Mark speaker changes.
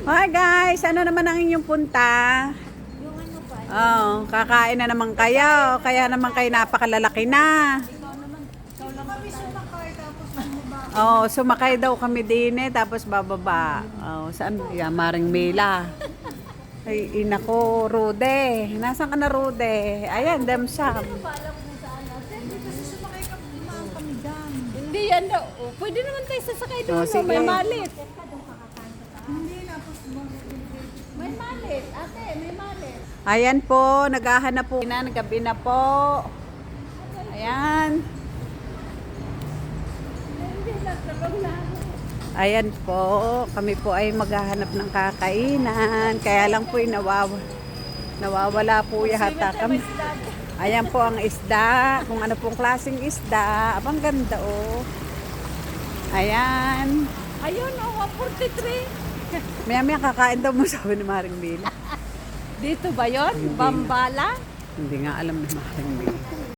Speaker 1: Hi guys, ano naman ang inyong punta?
Speaker 2: Yung ano pa,
Speaker 1: Oh, kakain na naman kayo. Kaya naman kayo napakalalaki na.
Speaker 2: ikaw lang kami sumakay tapos bumaba.
Speaker 1: Oh, sumakay daw kami din tapos bababa. Oh, saan? Yeah, Maring Mila. Ay, ina ko, Rude. Nasaan ka na, Rude? Ayan, Damsam.
Speaker 2: Paalam kung saan natin.
Speaker 3: Kasi sumakay ka, dumaan kami dyan.
Speaker 2: Hindi yan daw. Oh, pwede naman tayo sasakay
Speaker 1: Oh,
Speaker 2: doon.
Speaker 1: sige.
Speaker 2: May malit.
Speaker 3: Hindi na, tapos
Speaker 2: May malit. Ate, may malit.
Speaker 1: Ayan po, naghahanap po. Gabi na po. Ayan.
Speaker 2: Hindi na, talong na.
Speaker 1: Ayan po, kami po ay maghahanap ng kakainan. Kaya lang po nawawala po yata kami. Ayan po ang isda, kung ano pong klaseng isda. Abang ganda oh. Ayan.
Speaker 2: Ayun, oh, 143.
Speaker 1: Maya kakain daw mo, sabi ni Maring Mila.
Speaker 2: Dito ba yun?
Speaker 1: Hindi na.
Speaker 2: Bambala?
Speaker 1: Hindi nga alam ni Maring Mila.